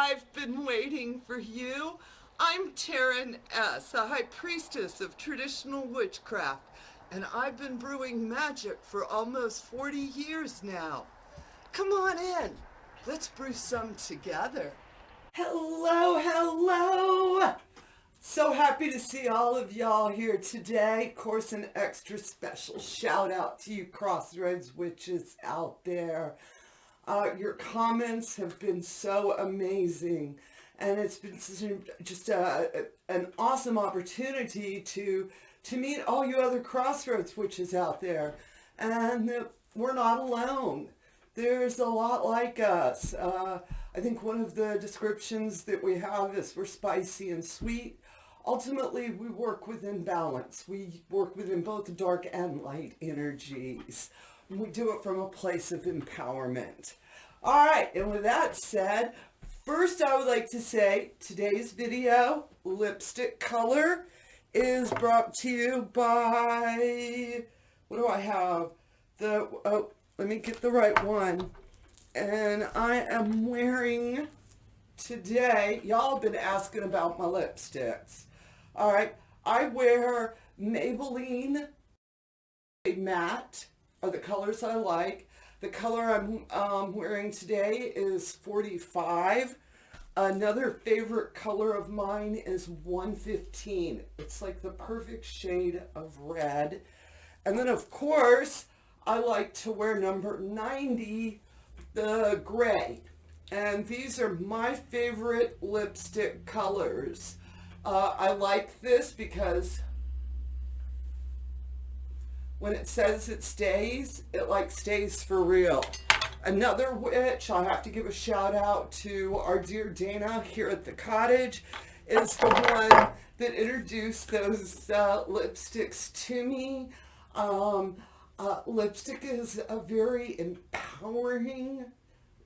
I've been waiting for you. I'm Taren S, a High Priestess of traditional witchcraft, and I've been brewing magic for almost 40 years now. Come on in. Let's brew some together. Hello, hello. So happy to see all of y'all here today. Of course, an extra special shout out to you Crossroads witches out there. Your comments have been so amazing, and it's been just an awesome opportunity to meet all you other Crossroads witches out there. And we're not alone. There's a lot like us. I think one of the descriptions that we have is we're spicy and sweet. Ultimately, we work within balance. We work within both dark and light energies. We do it from a place of empowerment. All right, and with that said, first I would like to say today's video, lipstick color, is brought to you by, what do I have? Let me get the right one. And I am wearing today, y'all have been asking about my lipsticks. All right, I wear Maybelline Matte, are the colors I like. The color I'm wearing today is 45. Another favorite color of mine is 115. It's like the perfect shade of red. And then of course, I like to wear number 90, the gray. And these are my favorite lipstick colors. I like this because when it says it stays, it like stays for real. Another witch, I have to give a shout out to our dear Dana here at the Cottage, is the one that introduced those lipsticks to me. Lipstick is a very empowering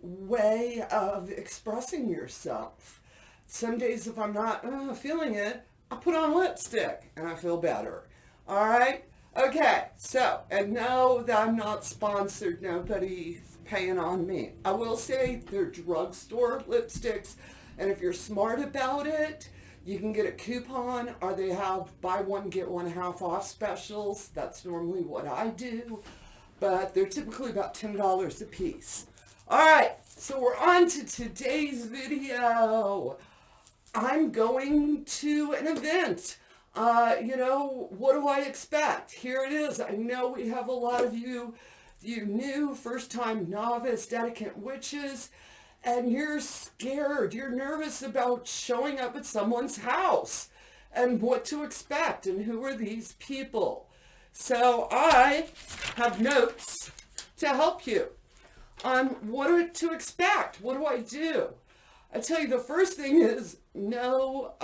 way of expressing yourself. Some days if I'm not feeling it, I put on lipstick and I feel better. All right? Okay, so, and no, that I'm not sponsored. Nobody's paying on me. I will say they're drugstore lipsticks, and if you're smart about it, you can get a coupon, or they have buy one, get one half off specials. That's normally what I do, but they're typically about $10 a piece. All right, so we're on to today's video. I'm going to an event. What do I expect? Here it is. I know we have a lot of you new, first-time novice etiquette witches, and you're scared. You're nervous about showing up at someone's house and what to expect and who are these people. So I have notes to help you on what to expect. What do I do? I tell you, the first thing is know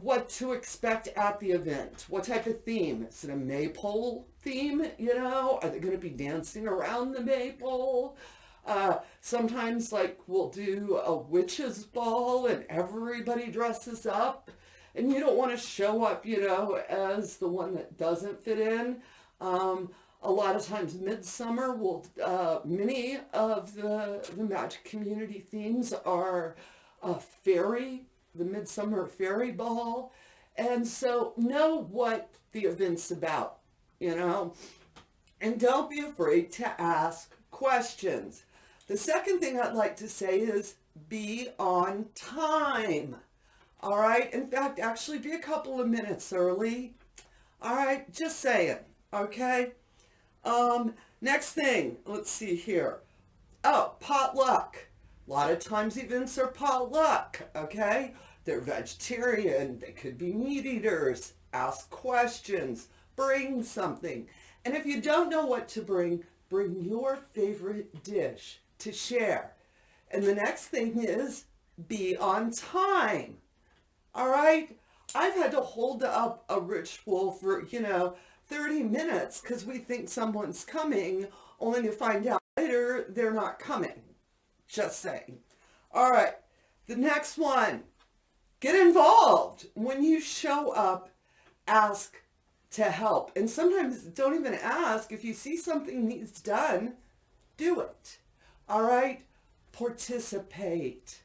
what to expect at the event. What type of theme? Is it a maypole theme? Are they going to be dancing around the maypole? Sometimes like we'll do a witch's ball and everybody dresses up, and you don't want to show up, as the one that doesn't fit in. A lot of times midsummer many of the magic community themes are fairy, the Midsummer Fairy Ball. And so know what the event's about, and don't be afraid to ask questions. The second thing I'd like to say is be on time. All right. In fact, actually be a couple of minutes early. All right. Just saying. Okay. Next thing, let's see here. Oh, potluck. A lot of times events are potluck, okay? They're vegetarian, they could be meat eaters. Ask questions, bring something. And if you don't know what to bring your favorite dish to share. And the next thing is be on time, all right? I've had to hold up a ritual for, 30 minutes because we think someone's coming, only to find out later they're not coming. Just saying. All right, the next one, get involved. When you show up, ask to help. And sometimes don't even ask. If you see something needs done, do it. All right? participate.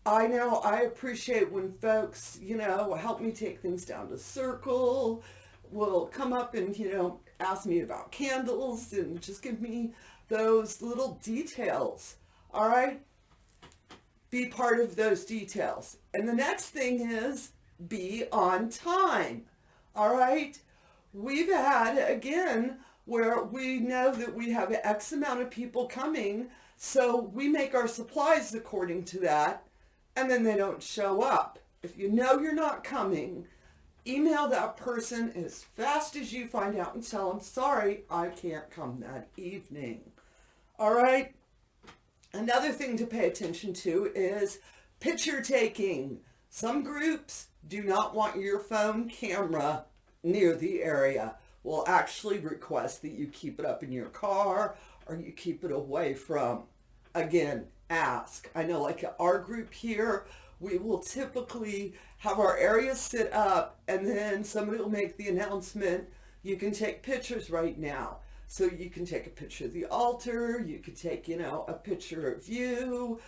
I know I appreciate when folks, help me take things down to circle, will come up and, ask me about candles and just give me those little details. All right? Be part of those details. And the next thing is be on time. All right? We've had, again, where we know that we have X amount of people coming, so we make our supplies according to that, and then they don't show up. If you know you're not coming, email that person as fast as you find out and tell them, sorry, I can't come that evening. All right? Another thing to pay attention to is picture taking. Some groups do not want your phone camera near the area. Will actually request that you keep it up in your car or you keep it away from. Again, ask. I know like our group here, we will typically have our area set up and then somebody will make the announcement, you can take pictures right now. So you can take a picture of the altar, you could take, a picture of you.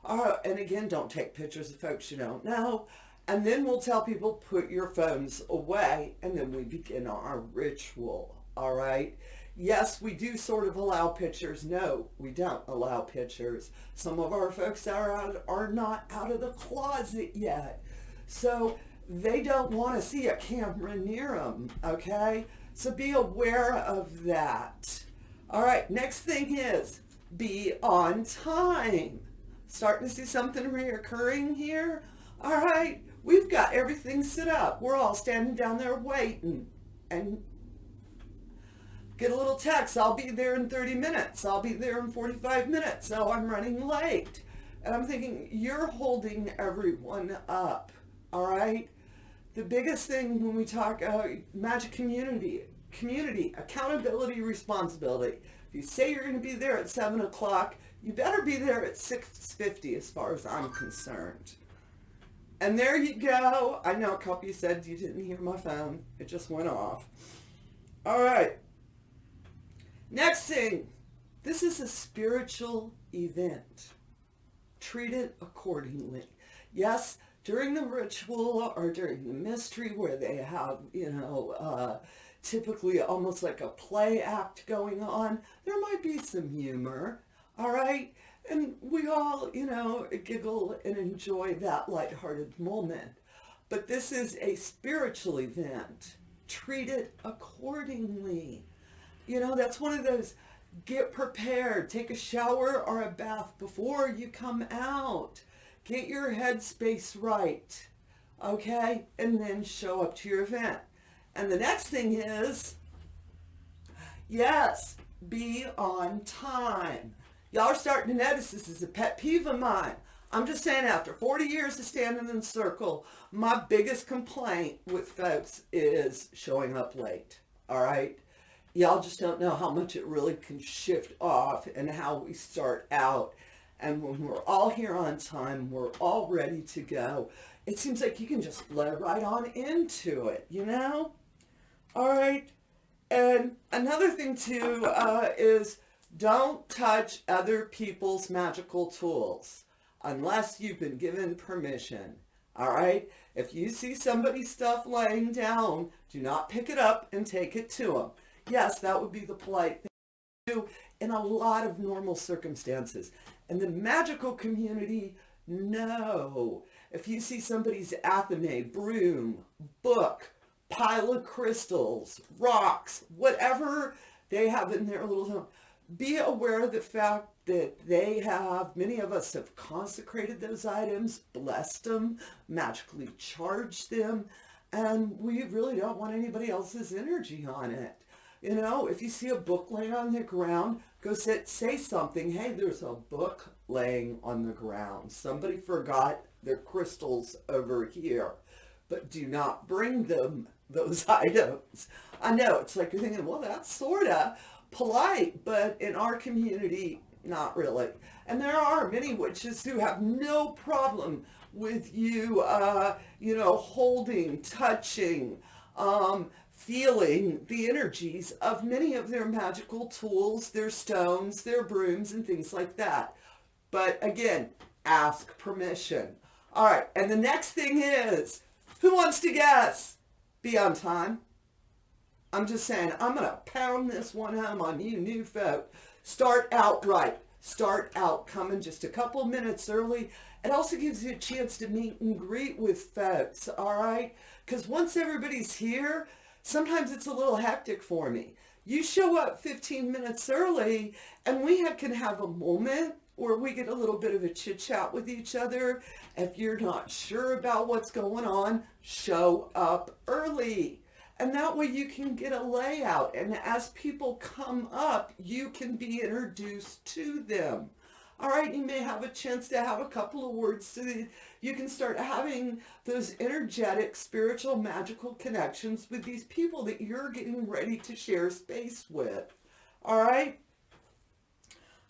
And again, don't take pictures of folks you don't know. And then we'll tell people, put your phones away, and then we begin our ritual, all right? Yes, we do sort of allow pictures. No, we don't allow pictures. Some of our folks are not out of the closet yet. So they don't want to see a camera near them, okay? So be aware of that. All right, next thing is be on time. Starting to see something reoccurring here? All right, we've got everything set up. We're all standing down there waiting and get a little text, I'll be there in 30 minutes. I'll be there in 45 minutes. So I'm running late. And I'm thinking, you're holding everyone up, all right? The biggest thing when we talk magic community, accountability, responsibility. If you say you're going to be there at 7 o'clock, you better be there at 6:50 as far as I'm concerned. And there you go. I know a couple of you said you didn't hear my phone. It just went off. All right. Next thing. This is a spiritual event. Treat it accordingly. Yes, during the ritual or during the mystery where they have, typically almost like a play act going on, there might be some humor, all right? And we all, giggle and enjoy that lighthearted moment. But this is a spiritual event. Treat it accordingly. That's one of those, get prepared, take a shower or a bath before you come out. Get your headspace right, okay? And then show up to your event. And the next thing is, yes, be on time. Y'all are starting to notice this is a pet peeve of mine. I'm just saying, after 40 years of standing in the circle, my biggest complaint with folks is showing up late, all right? Y'all just don't know how much it really can shift off and how we start out. And when we're all here on time, we're all ready to go. It seems like you can just flow right on into it, All right. And another thing too is don't touch other people's magical tools unless you've been given permission. All right. If you see somebody's stuff laying down, do not pick it up and take it to them. Yes, that would be the polite thing to do in a lot of normal circumstances. And the magical community, no. If you see somebody's athame, broom, book, pile of crystals, rocks, whatever they have in their little home, be aware of the fact that many of us have consecrated those items, blessed them, magically charged them, and we really don't want anybody else's energy on it. If you see a book laying on the ground, go say something. Hey, there's a book laying on the ground. Somebody forgot their crystals over here, but do not bring them those items. I know, it's like you're thinking, well, that's sort of polite, but in our community, not really. And there are many witches who have no problem with you, holding, touching, feeling the energies of many of their magical tools, their stones, their brooms, and things like that. But again, ask permission. All right, and the next thing is, who wants to guess? Be on time. I'm just saying, I'm going to pound this one home on you new folk. Start out right. Start out coming just a couple minutes early. It also gives you a chance to meet and greet with folks, all right? Because once everybody's here, sometimes it's a little hectic for me. You show up 15 minutes early and we can have a moment where we get a little bit of a chit chat with each other. If you're not sure about what's going on, show up early. And that way you can get a layout. And as people come up, you can be introduced to them. All right, you may have a chance to have a couple of words so that you can start having those energetic, spiritual, magical connections with these people that you're getting ready to share space with. All right?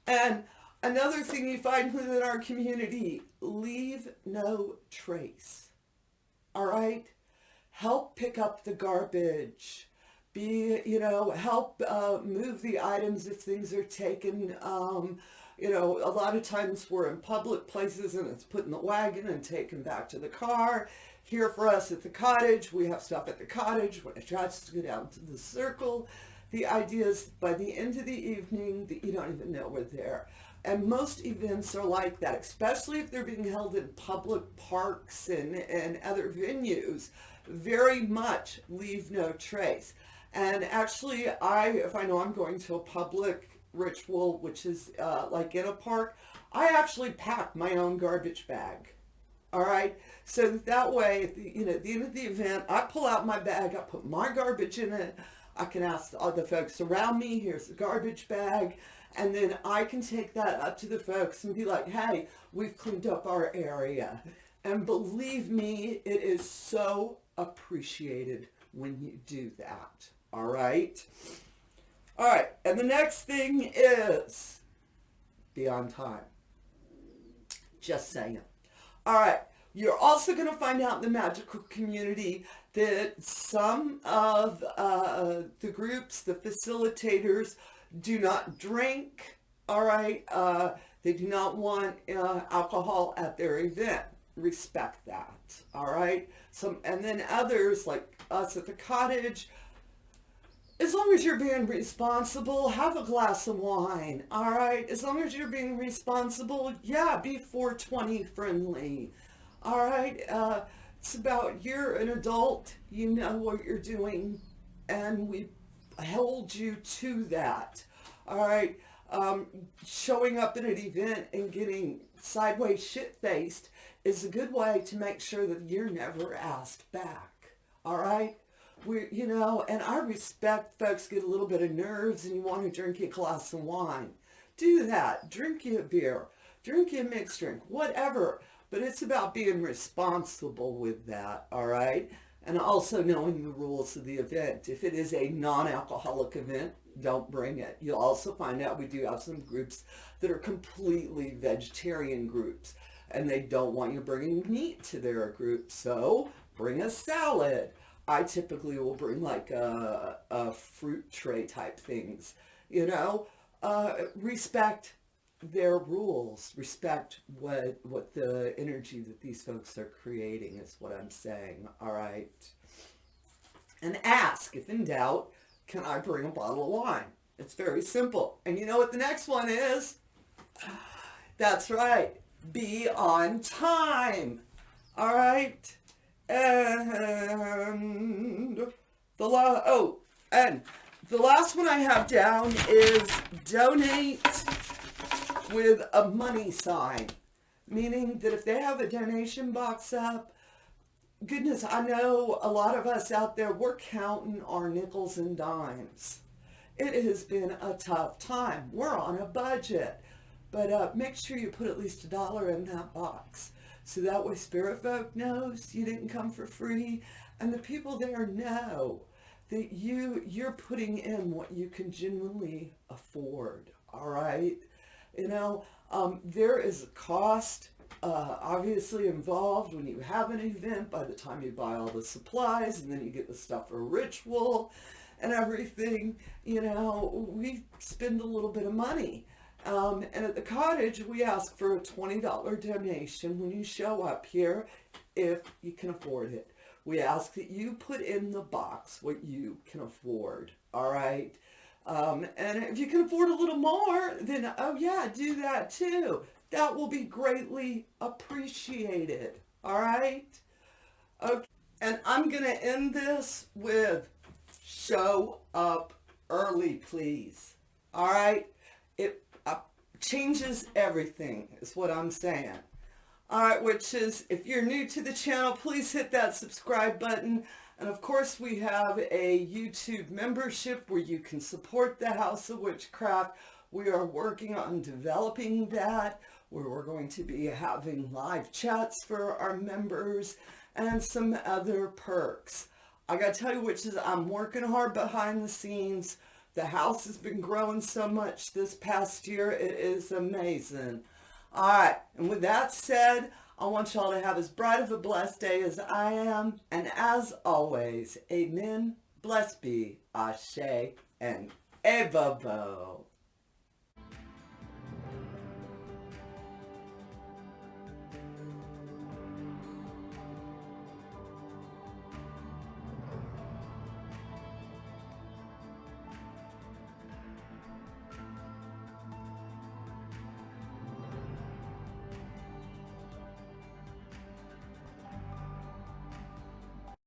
And another thing you find within our community, leave no trace. All right? Help pick up the garbage. Help move the items if things are taken. A lot of times we're in public places and it's put in the wagon and taken back to the car. Here for us at the cottage, we have stuff at the cottage. When it tries to go down to the circle, the idea is by the end of the evening that you don't even know we're there. And most events are like that, especially if they're being held in public parks and other venues. Very much leave no trace. And actually, if I know I'm going to a public ritual, which is like in a park, I actually pack my own garbage bag. All right, so that way, at the end of the event, I pull out my bag, I put my garbage in it. I can ask all the folks around me, here's the garbage bag, and then I can take that up to the folks and be like, hey, we've cleaned up our area. And believe me, it is so appreciated when you do that. All right. All right. And the next thing is be on time. Just saying. All right. You're also going to find out in the magical community that some of the groups, the facilitators, do not drink. All right. They do not want alcohol at their event. Respect that. All right. And then others like us at the cottage, as long as you're being responsible, have a glass of wine. All right. As long as you're being responsible, yeah, be 420 friendly. All right. It's about you're an adult, you know what you're doing, and we hold you to that. All right. Showing up at an event and getting sideways shit-faced is a good way to make sure that you're never asked back. All right? And I respect folks get a little bit of nerves and you want to drink a glass of wine. Do that. Drink you a beer. Drink you a mixed drink. Whatever. But it's about being responsible with that. All right? And also knowing the rules of the event. If it is a non-alcoholic event, don't bring it. You'll also find out we do have some groups that are completely vegetarian groups. And they don't want you bringing meat to their group. So bring a salad. I typically will bring like a fruit tray type things. Respect their rules. Respect what the energy that these folks are creating is what I'm saying. All right. And ask, if in doubt, can I bring a bottle of wine? It's very simple. And you know what the next one is? That's right. Be on time. All right. And the last one I have down is donate with a money sign, meaning that if they have a donation box up, goodness, I know a lot of us out there, we're counting our nickels and dimes. It has been a tough time. We're on a budget. But make sure you put at least $1 in that box. So that way Spirit Folk knows you didn't come for free. And the people there know that you're putting in what you can genuinely afford. All right? There is a cost obviously involved when you have an event by the time you buy all the supplies and then you get the stuff for ritual and everything. We spend a little bit of money. And at the cottage, we ask for a $20 donation when you show up here, if you can afford it. We ask that you put in the box what you can afford, all right? And if you can afford a little more, then, oh yeah, do that too. That will be greatly appreciated, all right? Okay, and I'm going to end this with show up early, please, all right? It changes everything, is what I'm saying. All right, witches, if you're new to the channel, please hit that subscribe button. And of course, we have a YouTube membership where you can support the House of Witchcraft. We are working on developing that, where we're going to be having live chats for our members and some other perks. I gotta tell you, witches, I'm working hard behind the scenes. The house has been growing so much this past year. It is amazing. All right, and with that said, I want y'all to have as bright of a blessed day as I am. And as always, amen, blessed be, ashe, and ebabo.